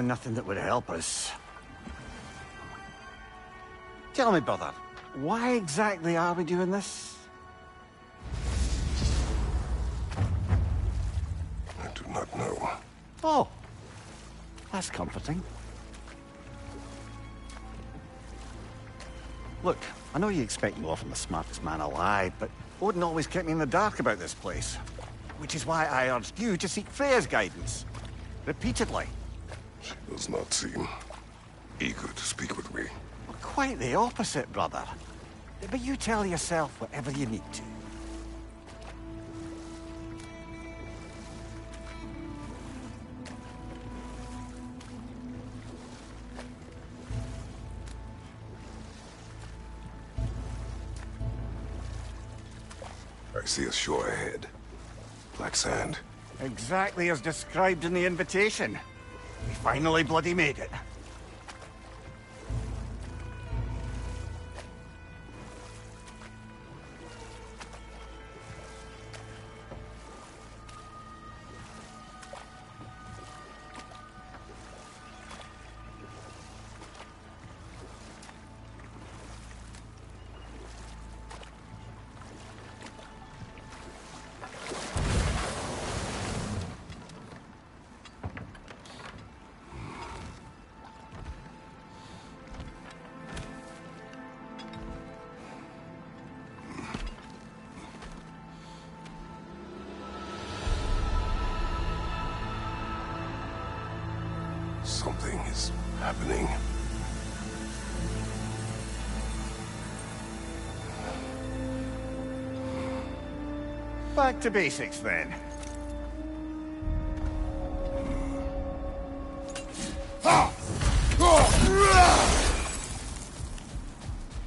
Probably nothing that would help us. Tell me, brother, why exactly are we doing this? I do not know. Oh, that's comforting. Look, I know you expect more from the smartest man alive, but Odin always kept me in the dark about this place. Which is why I urged you to seek Freya's guidance. Repeatedly. She does not seem eager to speak with me. Well, quite the opposite, brother. But you tell yourself whatever you need to. I see a shore ahead. Black sand. Exactly as described in the invitation. We finally bloody made it. Something is happening. Back to basics, then.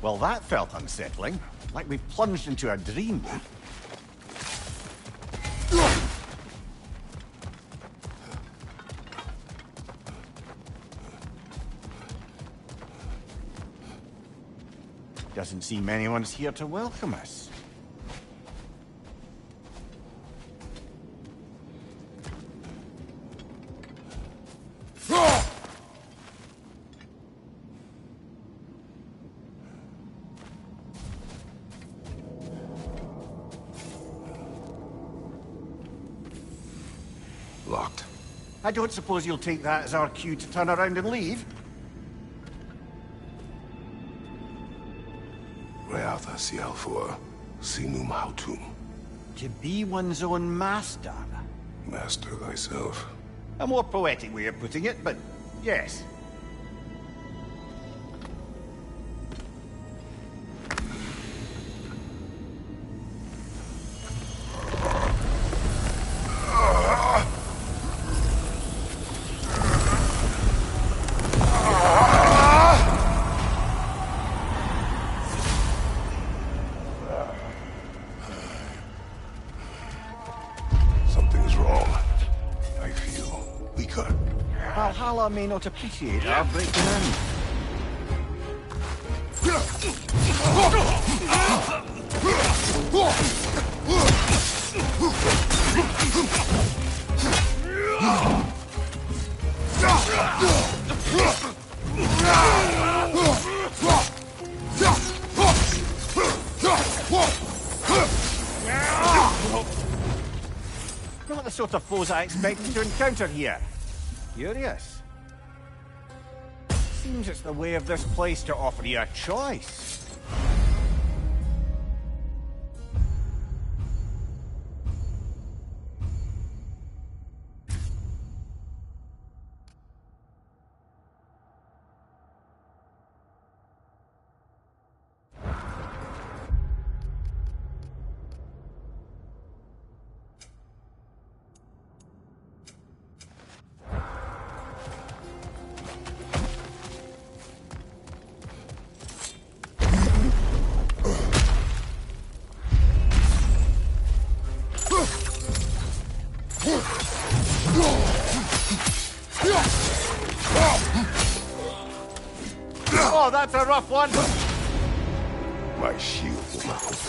Well, that felt unsettling. Like we plunged into a dream. Doesn't seem anyone's here to welcome us. Locked. I don't suppose you'll take that as our cue to turn around and leave? Reatha Sialfur, Sinum Hautum. To be one's own master. Master thyself. A more poetic way of putting it, but yes. Something's wrong. I feel weaker. Valhalla may not appreciate our breaking in. Not the sort of foes I expected to encounter here. Curious. Seems it's the way of this place to offer you a choice. Oh, that's a rough one. My shield will not hold.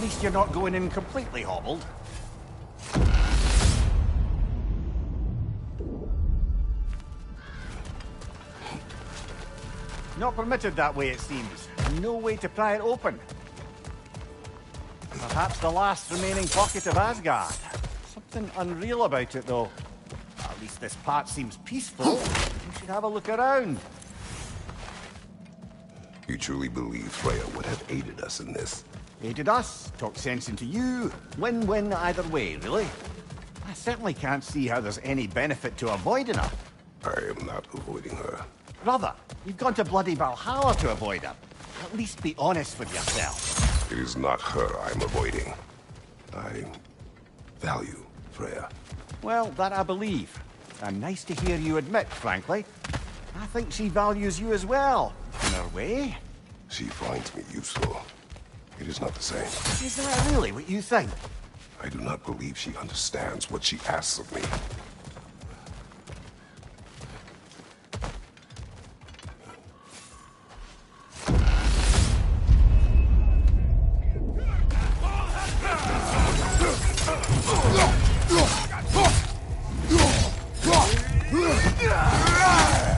least you're not going in completely hobbled. Not permitted that way, it seems. No way to pry it open. Perhaps the last remaining pocket of Asgard. Something unreal about it, though. At least this part seems peaceful. You should have a look around. You truly believe Freya would have aided us in this? Aided us, talked sense into you. Win-win either way, really. I certainly can't see how there's any benefit to avoiding her. I am not avoiding her. Brother, you've gone to bloody Valhalla to avoid her. At least be honest with yourself. It is not her I'm avoiding. I value Freya. Well, that I believe. And nice to hear you admit, frankly. I think she values you as well, in her way. She finds me useful. It is not the same. Is that really what you think? I do not believe she understands what she asks of me.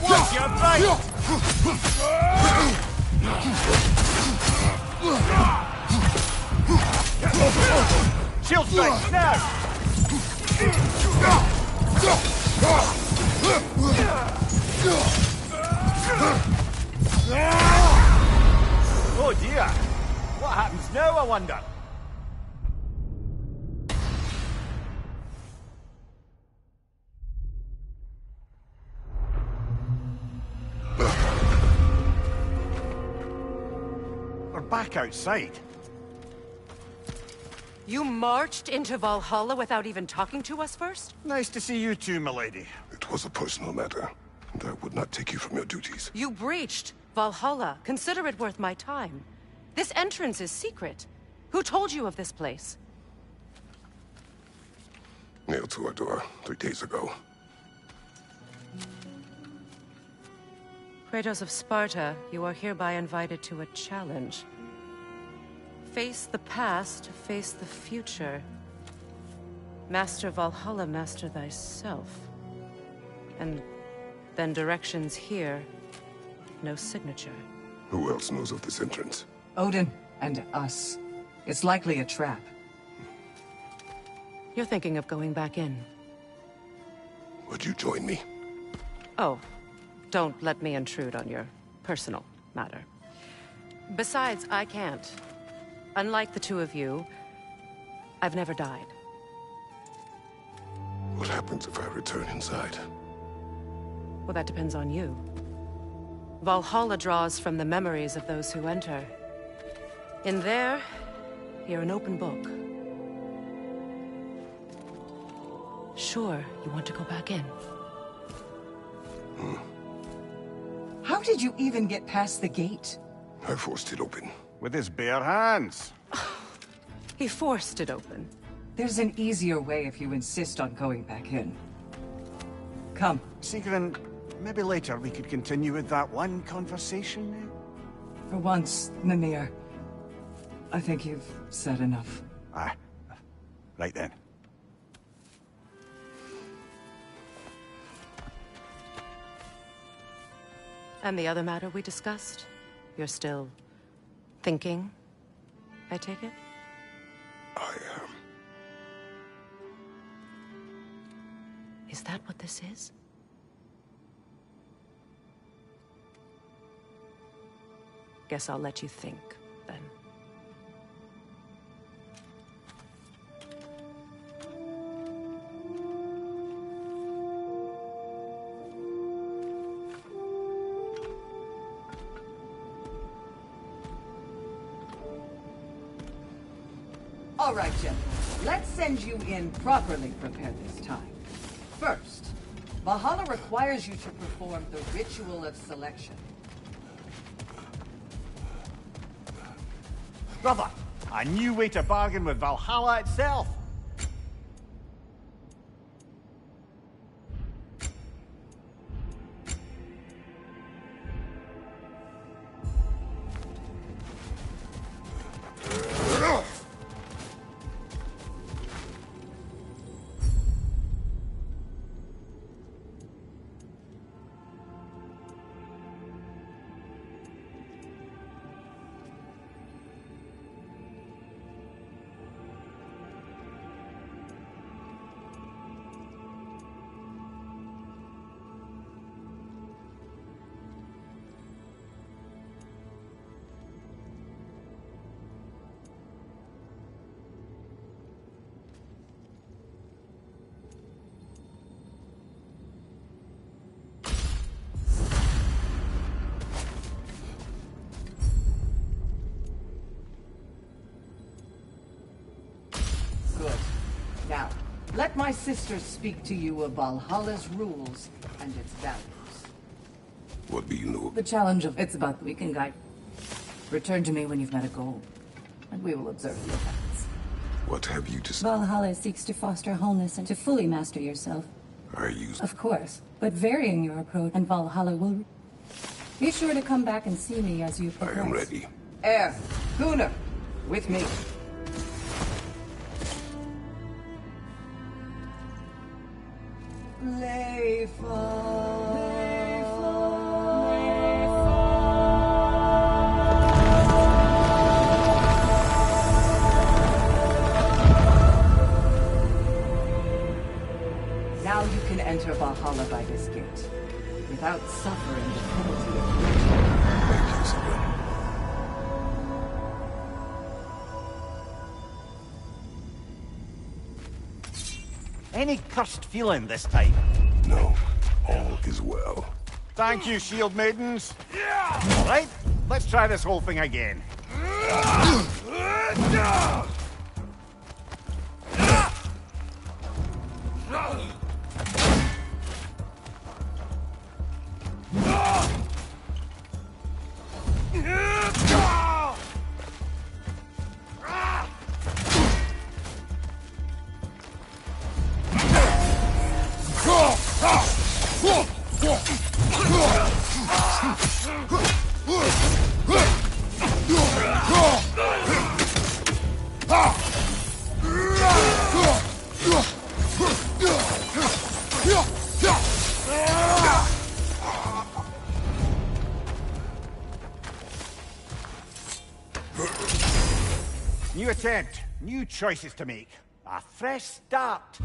Watch your right! Shield strike, now! Oh dear! What happens now, I wonder? We're back outside. You marched into Valhalla without even talking to us first? Nice to see you too, milady. It was a personal matter, and I would not take you from your duties. You breached Valhalla. Consider it worth my time. This entrance is secret. Who told you of this place? Nailed to our door 3 days ago. Kratos of Sparta, you are hereby invited to a challenge. Face the past, face the future. Master Valhalla, master thyself. And then directions here, no signature. Who else knows of this entrance? Odin and us. It's likely a trap. You're thinking of going back in. Would you join me? Oh, don't let me intrude on your personal matter. Besides, I can't. Unlike the two of you, I've never died. What happens if I return inside? Well, that depends on you. Valhalla draws from the memories of those who enter. In there, you're an open book. Sure, you want to go back in. How did you even get past the gate? I forced it open. With his bare hands. He forced it open. There's an easier way if you insist on going back in. Come. Sigrun, maybe later we could continue with that one conversation, eh? For once, Mimir. I think you've said enough. Aye. Right then. And the other matter we discussed? You're still thinking, I take it? I am. Is that what this is? Guess I'll let you think, then. All right, gentlemen. Let's send you in properly prepared this time. First, Valhalla requires you to perform the ritual of selection. Brother, a new way to bargain with Valhalla itself. let my sister speak to you of Valhalla's rules and its values. What do you know? The challenge of it's about the weekend guide. Return to me when you've met a goal, and we will observe the effects. What have you to say? Valhalla seeks to foster wholeness and to fully master yourself. Are you... Of course, but varying your approach, and Valhalla will... Be sure to come back and see me as you I progress. am ready. Air, Gunnar, with me. Now you can enter Valhalla by this gate, without suffering the penalty of Thank you, Sigrun. Any cursed feeling this time? No, all is well. Thank you, shield maidens. All right, let's try this whole thing again. New attempt, new choices to make. A fresh start.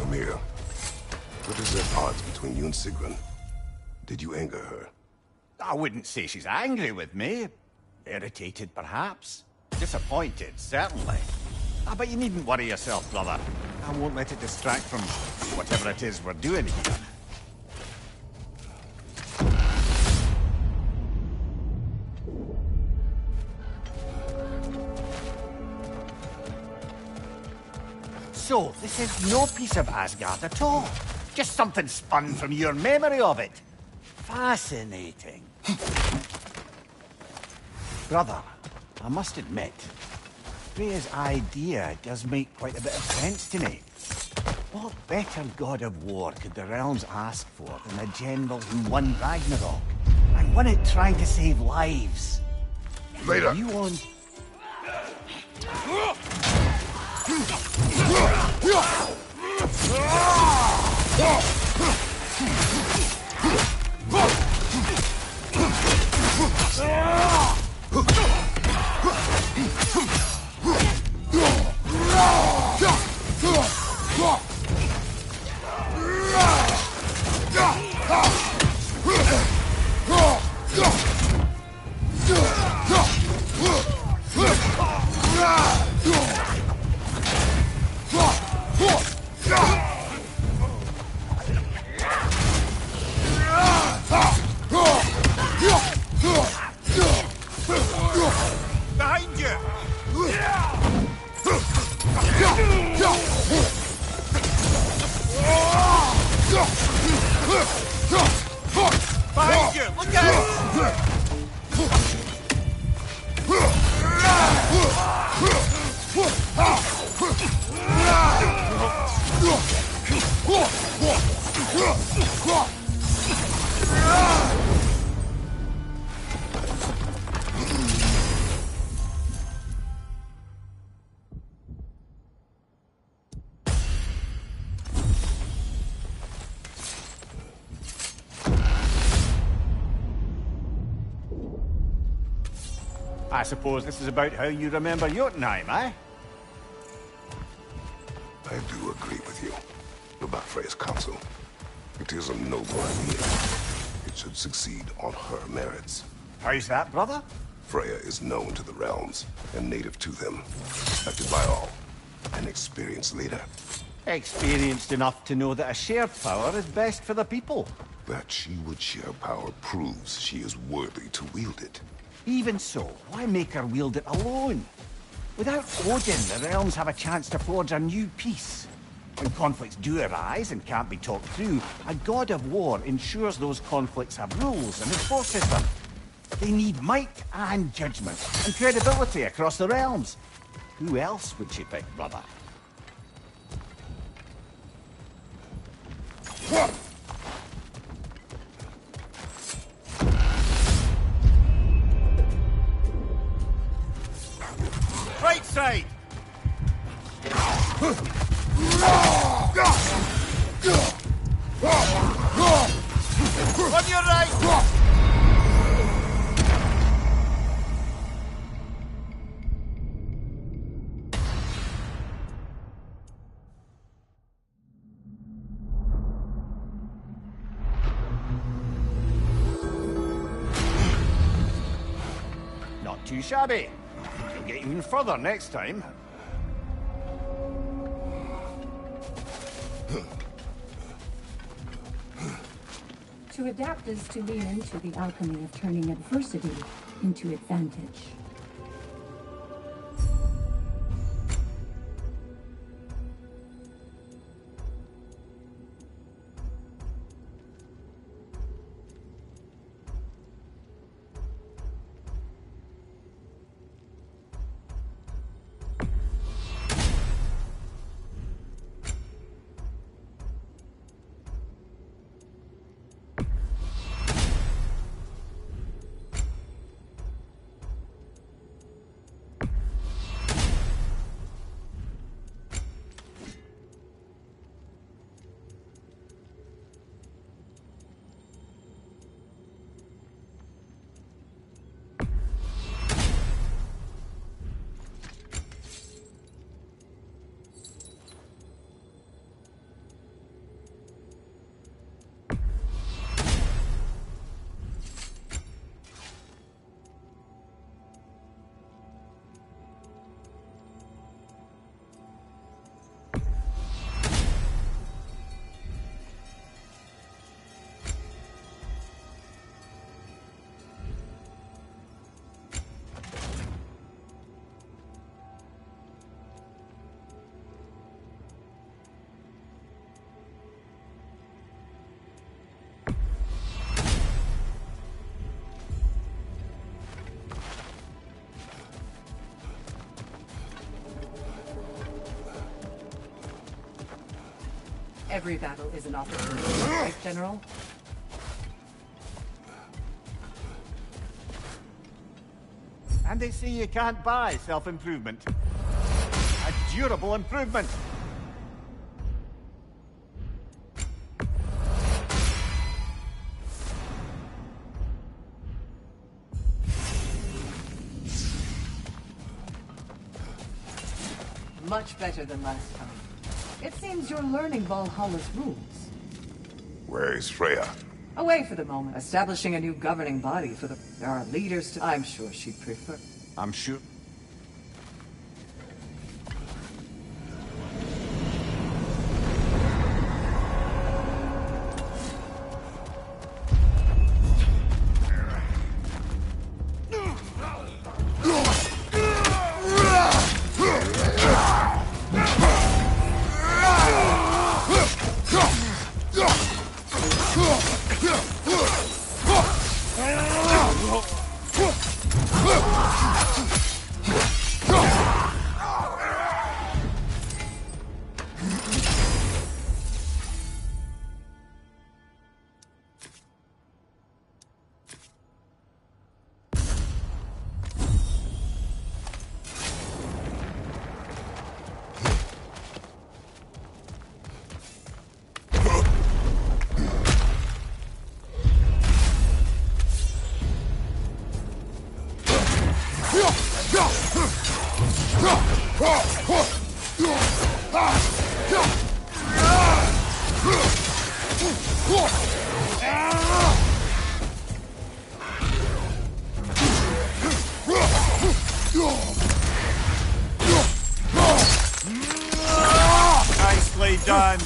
Amir, what is the odds between you and Sigrun? Did you anger her? I wouldn't say she's angry with me. Irritated, perhaps. Disappointed, certainly. But you needn't worry yourself, brother. I won't let it distract from whatever it is we're doing here. So, this is no piece of Asgard at all. Just something spun from your memory of it. Fascinating. Brother, I must admit, Freya's idea does make quite a bit of sense to me. What better god of war could the realms ask for than a general who won Ragnarok? And won it trying to save lives. Later. You on... I suppose this is about how you remember Jotunheim, eh? I do agree with you about Freya's council. It is a noble idea. It should succeed on her merits. How's that, brother? Freya is known to the realms and native to them. Respected by all. An experienced leader. Experienced enough to know that a shared power is best for the people. That she would share power proves she is worthy to wield it. Even so, why make her wield it alone? Without Odin, the realms have a chance to forge a new peace. When conflicts do arise and can't be talked through, a god of war ensures those conflicts have rules and enforces them. They need might and judgment, and credibility across the realms. Who else would she pick, brother? Right side! On your right! Not too shabby. You'll get even further next time. To adapt is to lean into the alchemy of turning adversity into advantage. Every battle is an opportunity, right, General? And they say you can't buy self-improvement. A durable improvement. Much better than last time. It seems you're learning Valhalla's rules. Where is Freya? Away for the moment, establishing a new governing body for the... There are leaders to... I'm sure she'd prefer... I'm sure... Nicely done.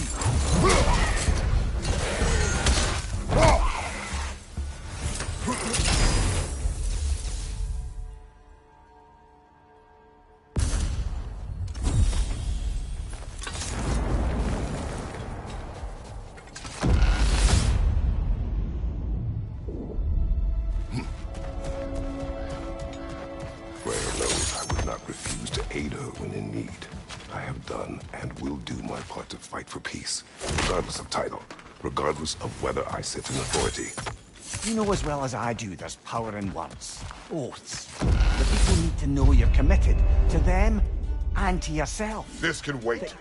Freya knows I would not refuse to aid her when in need. I have done and will do my part to fight for peace, regardless of title, regardless of whether I sit in authority. You know as well as I do there's power in words. Oaths. The people need to know you're committed. To them and to yourself. This can wait.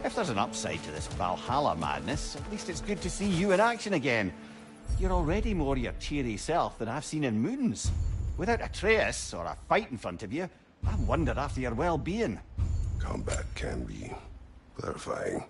If there's an upside to this Valhalla madness, at least it's good to see you in action again. You're already more your cheery self than I've seen in moons. Without Atreus, or a fight in front of you, I wonder after your well-being. Combat can be clarifying.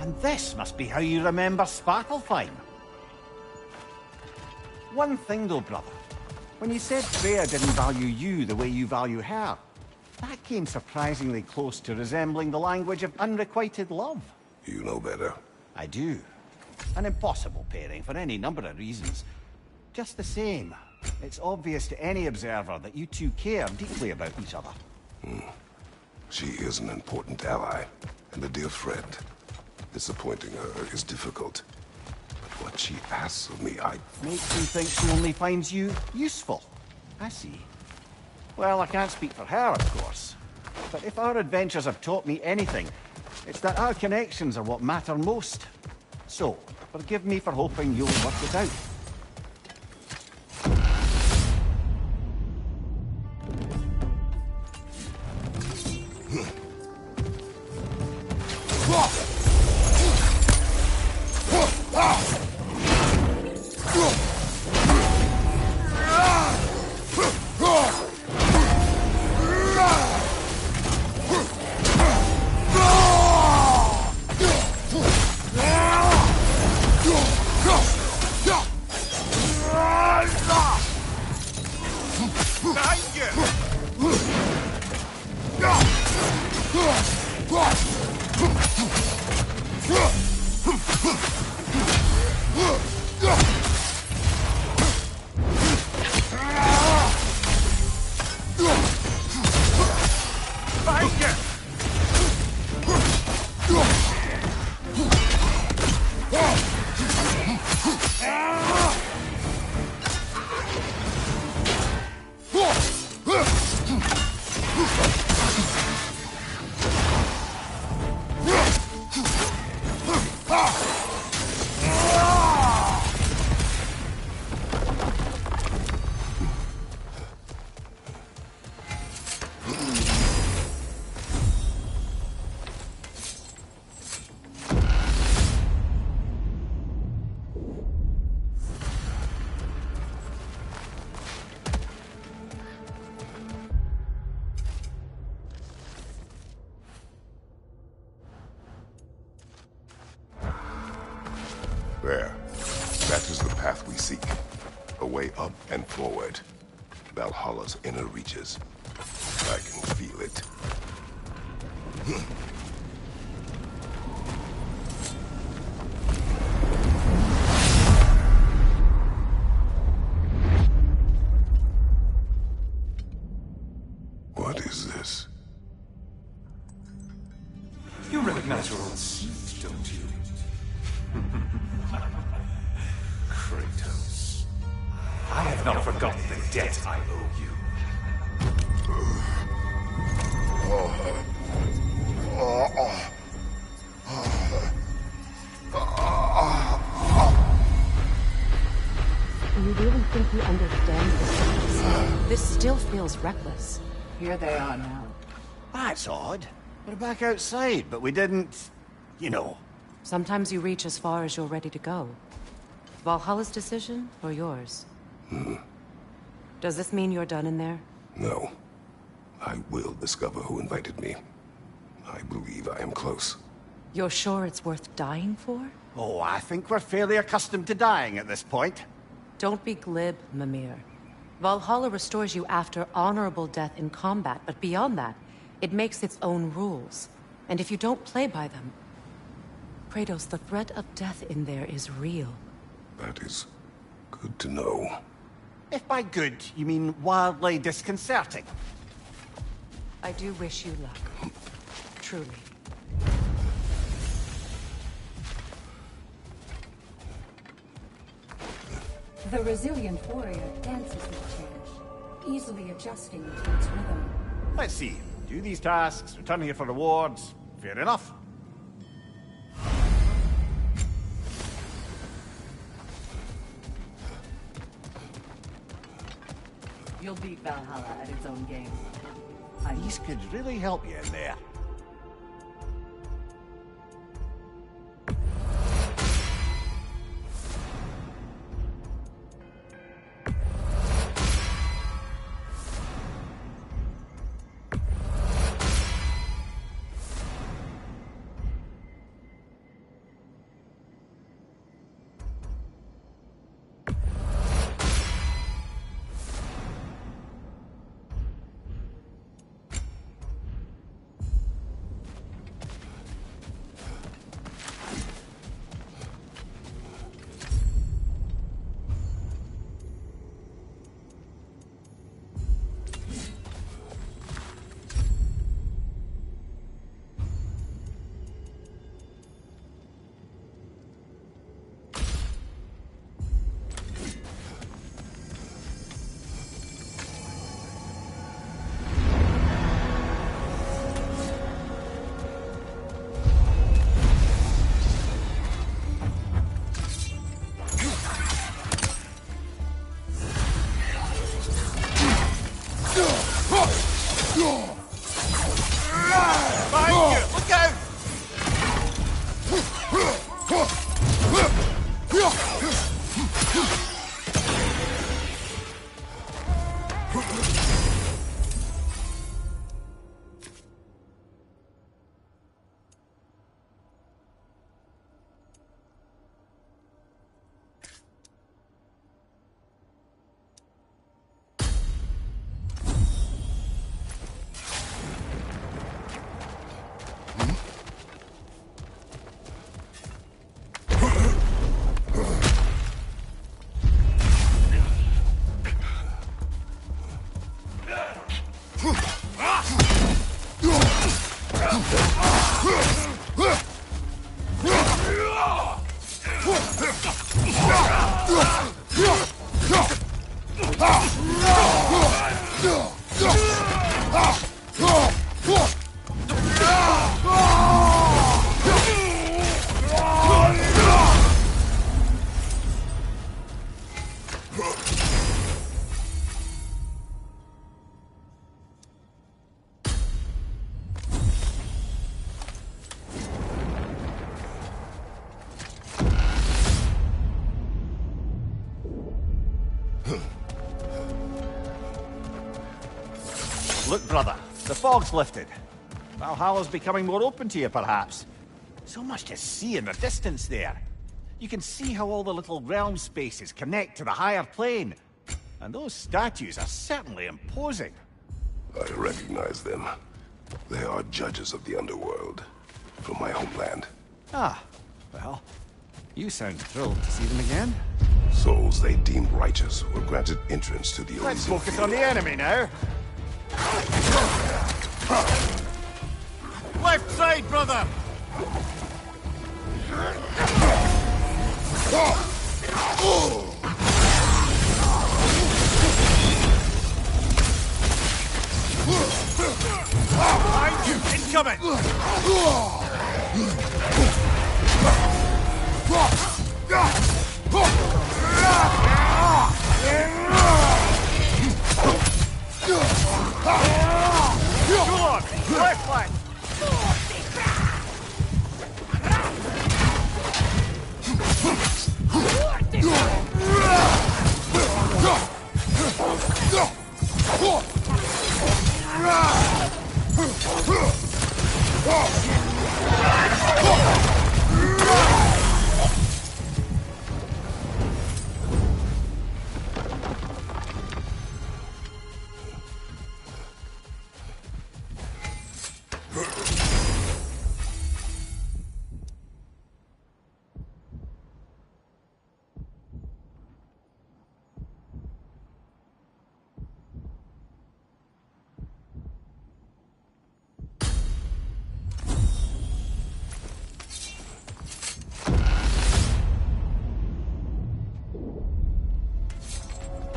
And this must be how you remember Svartalfheim. One thing though, brother. When you said Freya didn't value you the way you value her, that came surprisingly close to resembling the language of unrequited love. You know better. I do. An impossible pairing for any number of reasons. Just the same, it's obvious to any observer that you two care deeply about each other. She is an important ally, and a dear friend. Disappointing her is difficult. But what she asks of me, Makes you think she only finds you useful. I see. Well, I can't speak for her, of course. But if our adventures have taught me anything, it's that our connections are what matter most. So, Forgive me for hoping you'll work it out. There. That is the path we seek. A way up and forward. Valhalla's inner reaches. I can feel it. What is this? You recognize your old suit, don't you? Kratos. I have not forgotten the debt I owe you. Do you really think you understand this? This still feels reckless. Here they are now. That's odd. We're back outside, but we didn't... you know. Sometimes you reach as far as you're ready to go. Valhalla's decision, or yours? Does this mean you're done in there? No. I will discover who invited me. I believe I am close. You're sure it's worth dying for? Oh, I think we're fairly accustomed to dying at this point. Don't be glib, Mimir. Valhalla restores you after honorable death in combat, but beyond that, it makes its own rules. And if you don't play by them... Kratos, the threat of death in there is real. That is good to know. If by good, you mean wildly disconcerting. I do wish you luck. Truly. The resilient warrior dances with change, easily adjusting to its rhythm. Let's see. Do these tasks, return here for rewards. Fair enough. You'll beat Valhalla at its own game. These could really help you in there. Look, brother, the fog's lifted. Valhalla's becoming more open to you, perhaps. So much to see in the distance there. You can see how all the little realm spaces connect to the higher plane. And those statues are certainly imposing. I recognize them. They are judges of the underworld, from my homeland. Ah, well, you sound thrilled to see them again. Souls they deemed righteous were granted entrance to the Let's Elysian focus on field. the enemy now. Left side, brother! Behind you! Incoming! Go on! Left flank!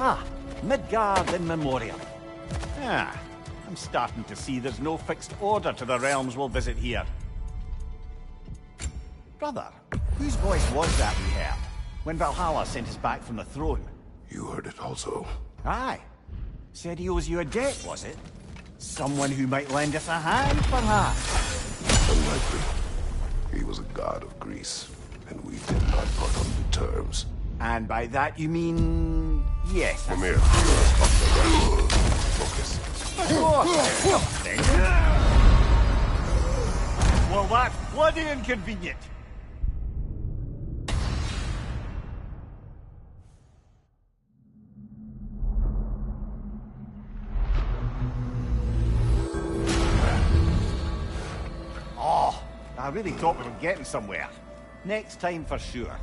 Ah, Midgard in memoriam. Ah, I'm starting to see there's no fixed order to the realms we'll visit here. Brother, whose voice was that we heard when Valhalla sent us back from the throne? You heard it also. Aye. Said he owes you a debt, was it? Someone who might lend us a hand, perhaps? Unlikely. He was a god of Greece, and we did not part on good terms. And by that you mean... yes. Come here. Focus. Well, that's bloody inconvenient. Oh, I really thought we were getting somewhere. Next time for sure.